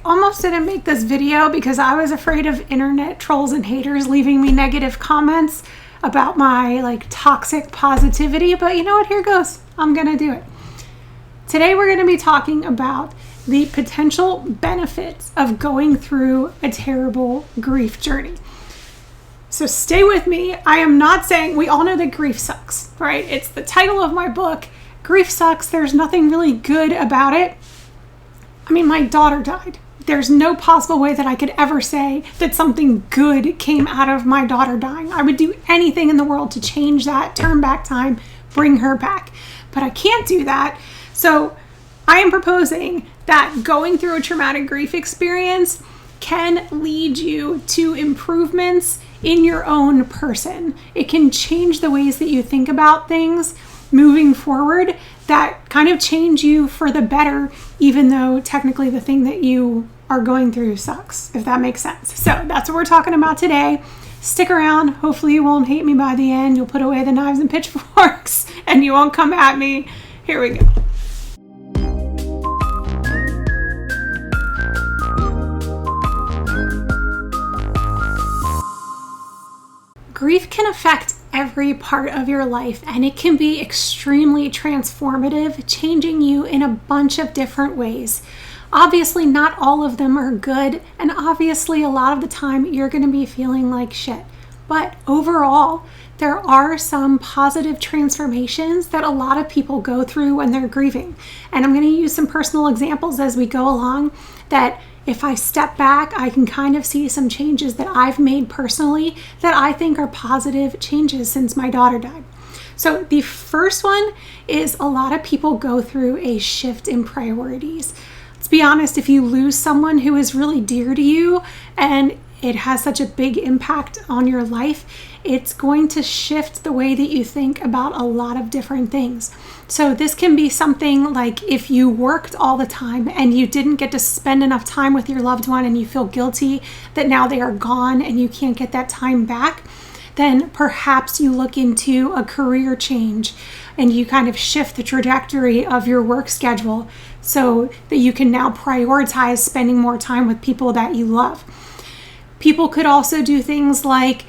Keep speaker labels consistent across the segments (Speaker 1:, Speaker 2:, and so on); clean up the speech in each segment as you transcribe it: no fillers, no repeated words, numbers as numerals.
Speaker 1: almost didn't make this video because I was afraid of internet trolls and haters leaving me negative comments about my like toxic positivity, but you know what, here goes. I'm gonna do it. Today we're gonna be talking about the potential benefits of going through a terrible grief journey. So stay with me. I am not saying, we all know that grief sucks, right? It's the title of my book. Grief sucks. There's nothing really good about it. I mean, my daughter died. There's no possible way that I could ever say that something good came out of my daughter dying. I would do anything in the world to change that, turn back time, bring her back. But I can't do that. So I am proposing that going through a traumatic grief experience can lead you to improvements in your own person. It can change the ways that you think about things moving forward that kind of change you for the better, even though technically the thing that you are going through sucks, if that makes sense. So that's what we're talking about today. Stick around. Hopefully you won't hate me by the end. You'll put away the knives and pitchforks and you won't come at me. Here we go. Grief can affect every part of your life, and it can be extremely transformative, changing you in a bunch of different ways. Obviously, not all of them are good, and obviously a lot of the time you're going to be feeling like shit. But overall, there are some positive transformations that a lot of people go through when they're grieving. And I'm going to use some personal examples as we go along that if I step back, I can kind of see some changes that I've made personally that I think are positive changes since my daughter died. So the first one is a lot of people go through a shift in priorities. Let's be honest, if you lose someone who is really dear to you and it has such a big impact on your life, it's going to shift the way that you think about a lot of different things. So this can be something like if you worked all the time and you didn't get to spend enough time with your loved one and you feel guilty that now they are gone and you can't get that time back, then perhaps you look into a career change and you kind of shift the trajectory of your work schedule so that you can now prioritize spending more time with people that you love. People could also do things like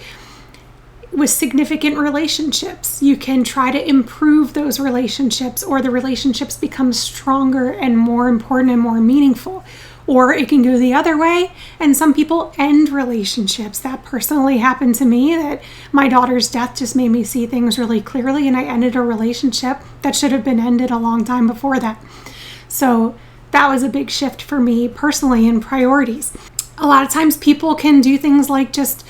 Speaker 1: with significant relationships. You can try to improve those relationships, or the relationships become stronger and more important and more meaningful. Or it can go the other way, and some people end relationships. That personally happened to me, that my daughter's death just made me see things really clearly, and I ended a relationship that should have been ended a long time before that. So that was a big shift for me personally in priorities. A lot of times people can do things like just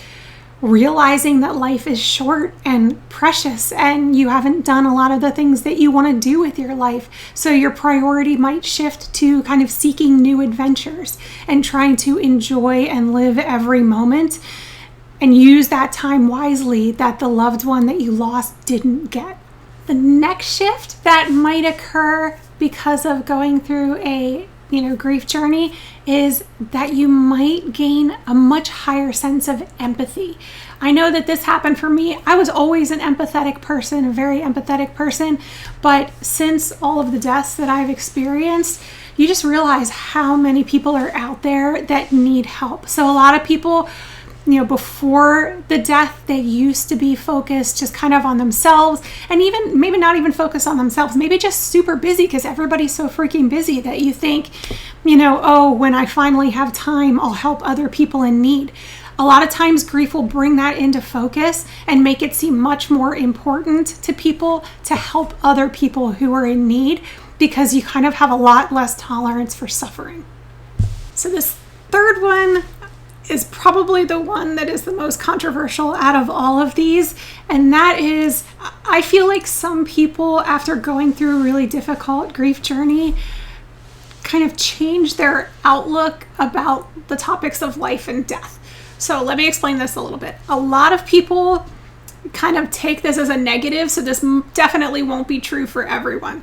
Speaker 1: realizing that life is short and precious and you haven't done a lot of the things that you want to do with your life. So your priority might shift to kind of seeking new adventures and trying to enjoy and live every moment and use that time wisely that the loved one that you lost didn't get. The next shift that might occur because of going through a grief journey is that you might gain a much higher sense of empathy. I know that this happened for me. I was always an empathetic person, a very empathetic person, but since all of the deaths that I've experienced, you just realize how many people are out there that need help. So a lot of people, before the death, they used to be focused just kind of on themselves, and even maybe not even focused on themselves, maybe just super busy because everybody's so freaking busy that you think, oh, when I finally have time, I'll help other people in need. A lot of times grief will bring that into focus and make it seem much more important to people to help other people who are in need because you kind of have a lot less tolerance for suffering. So this third one is probably the one that is the most controversial out of all of these. And that is, I feel like some people, after going through a really difficult grief journey, kind of change their outlook about the topics of life and death. So let me explain this a little bit. A lot of people kind of take this as a negative, so this definitely won't be true for everyone.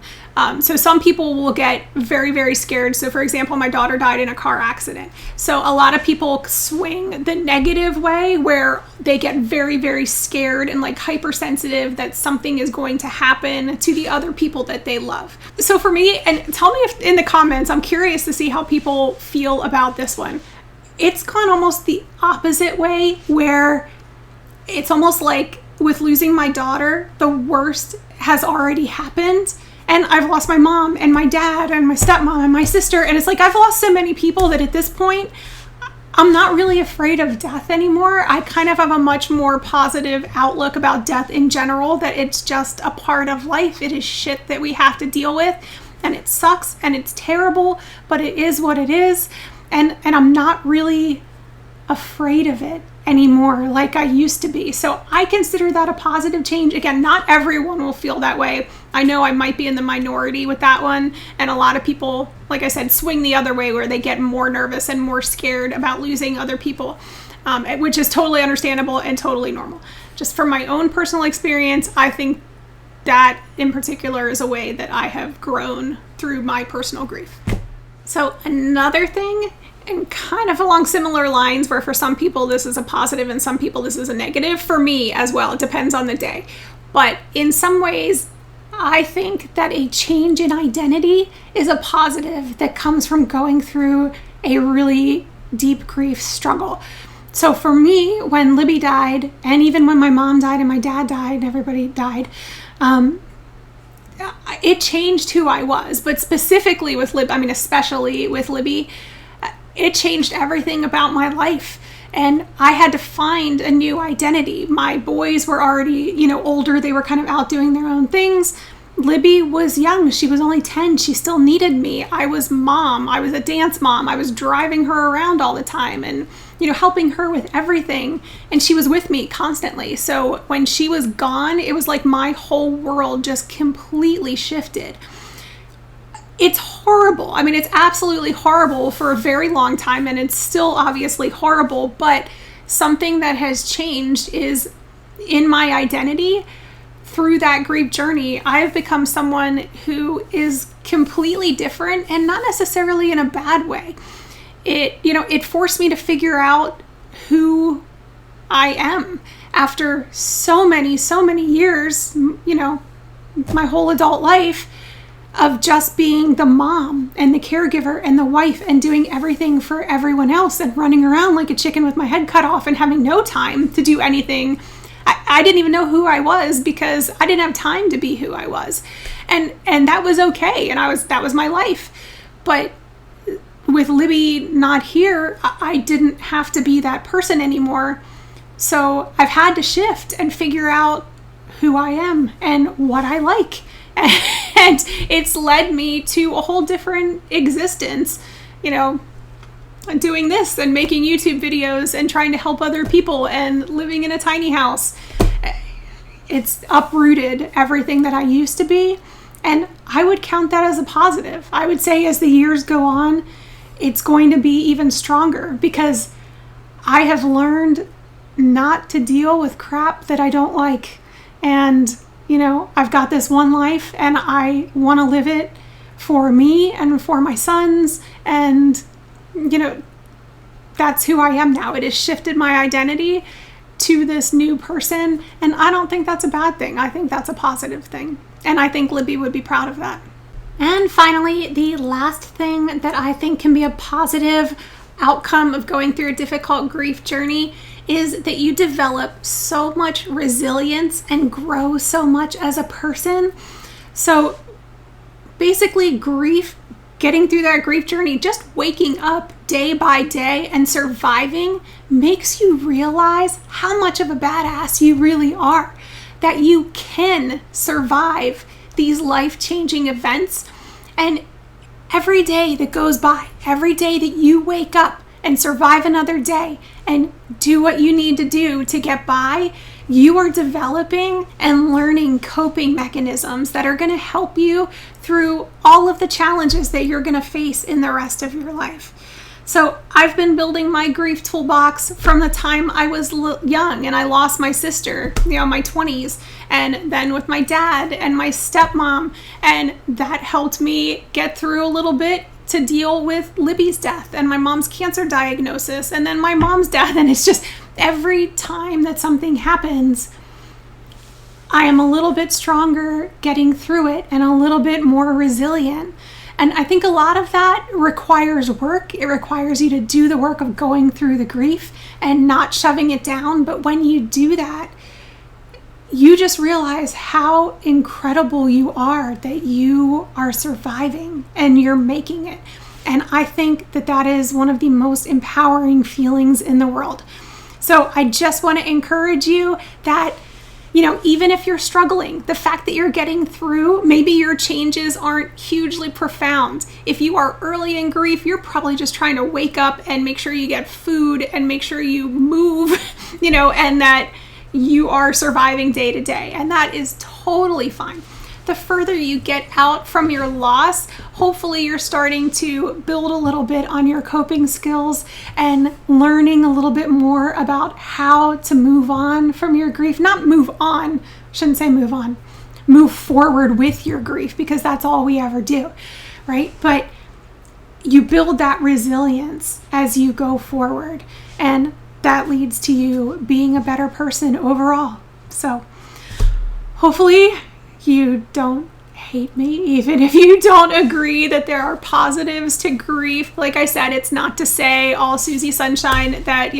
Speaker 1: So some people will get very, very scared. So for example, my daughter died in a car accident. So a lot of people swing the negative way, where they get very, very scared and like hypersensitive that something is going to happen to the other people that they love. So for me, and tell me if in the comments, I'm curious to see how people feel about this one. It's gone almost the opposite way, where it's almost like with losing my daughter, the worst has already happened. And I've lost my mom and my dad and my stepmom and my sister. And it's like, I've lost so many people that at this point, I'm not really afraid of death anymore. I kind of have a much more positive outlook about death in general, that it's just a part of life. It is shit that we have to deal with, and it sucks and it's terrible, but it is what it is. And I'm not really afraid of it anymore like I used to be. So I consider that a positive change. Again, not everyone will feel that way. I know I might be in the minority with that one. And a lot of people, like I said, swing the other way, where they get more nervous and more scared about losing other people, which is totally understandable and totally normal. Just from my own personal experience, I think that in particular is a way that I have grown through my personal grief. So another thing, and kind of along similar lines, where for some people this is a positive and some people this is a negative, for me as well, it depends on the day. But in some ways, I think that a change in identity is a positive that comes from going through a really deep grief struggle. So for me, when Libby died, and even when my mom died and my dad died and everybody died, it changed who I was. But specifically with Libby, especially with Libby, it changed everything about my life. And I had to find a new identity. My boys were already, older. They were kind of out doing their own things. Libby was young. She was only 10. She still needed me. I was mom. I was a dance mom. I was driving her around all the time and, helping her with everything. And she was with me constantly. So when she was gone, it was like my whole world just completely shifted. It's horrible. It's absolutely horrible for a very long time, and it's still obviously horrible, but something that has changed is in my identity. Through that grief journey, I've become someone who is completely different, and not necessarily in a bad way. It forced me to figure out who I am after so many years, my whole adult life, of just being the mom and the caregiver and the wife and doing everything for everyone else and running around like a chicken with my head cut off and having no time to do anything. I didn't even know who I was because I didn't have time to be who I was. And that was okay. And that was my life. But with Libby not here, I didn't have to be that person anymore. So I've had to shift and figure out who I am and what I like. And it's led me to a whole different existence, doing this and making YouTube videos and trying to help other people and living in a tiny house. It's uprooted everything that I used to be. And I would count that as a positive. I would say as the years go on, it's going to be even stronger because I have learned not to deal with crap that I don't like. And I've got this one life and I want to live it for me and for my sons. And, that's who I am now. It has shifted my identity to this new person. And I don't think that's a bad thing. I think that's a positive thing. And I think Libby would be proud of that. And finally, the last thing that I think can be a positive outcome of going through a difficult grief journey is that you develop so much resilience and grow so much as a person. So basically getting through that grief journey, just waking up day by day and surviving makes you realize how much of a badass you really are, that you can survive these life-changing events. And every day that goes by, every day that you wake up and survive another day and do what you need to do to get by, you are developing and learning coping mechanisms that are going to help you through all of the challenges that you're going to face in the rest of your life. So I've been building my grief toolbox from the time I was young and I lost my sister, my 20s, and then with my dad and my stepmom, and that helped me get through a little bit to deal with Libby's death and my mom's cancer diagnosis and then my mom's death. And it's just every time that something happens, I am a little bit stronger getting through it and a little bit more resilient. And I think a lot of that requires work. It requires you to do the work of going through the grief and not shoving it down. But when you do that, you just realize how incredible you are, that you are surviving and you're making it. And I think that that is one of the most empowering feelings in the world. So I just want to encourage you that even if you're struggling, the fact that you're getting through, maybe your changes aren't hugely profound. If you are early in grief, you're probably just trying to wake up and make sure you get food and make sure you move, and that you are surviving day to day. And that is totally fine. The further you get out from your loss, hopefully you're starting to build a little bit on your coping skills and learning a little bit more about how to move on from your grief. Not move on, shouldn't say move on, move forward with your grief, because that's all we ever do, right? But you build that resilience as you go forward, and that leads to you being a better person overall. So hopefully you don't hate me, even if you don't agree that there are positives to grief. Like I said, it's not to say all Susie Sunshine that,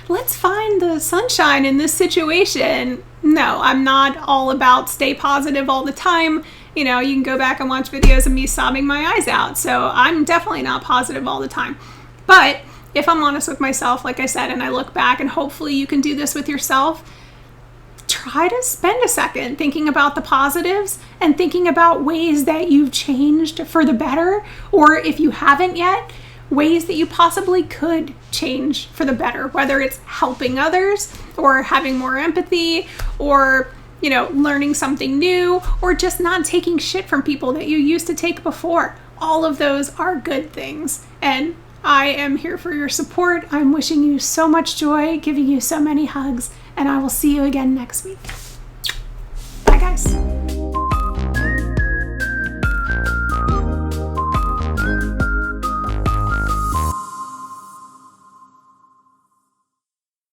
Speaker 1: let's find the sunshine in this situation. No, I'm not all about stay positive all the time. You can go back and watch videos of me sobbing my eyes out. So I'm definitely not positive all the time. But if I'm honest with myself, like I said, and I look back, and hopefully you can do this with yourself, try to spend a second thinking about the positives and thinking about ways that you've changed for the better, or if you haven't yet, ways that you possibly could change for the better, whether it's helping others or having more empathy or, learning something new, or just not taking shit from people that you used to take before. All of those are good things. And I am here for your support. I'm wishing you so much joy, giving you so many hugs, and I will see you again next week. Bye, guys.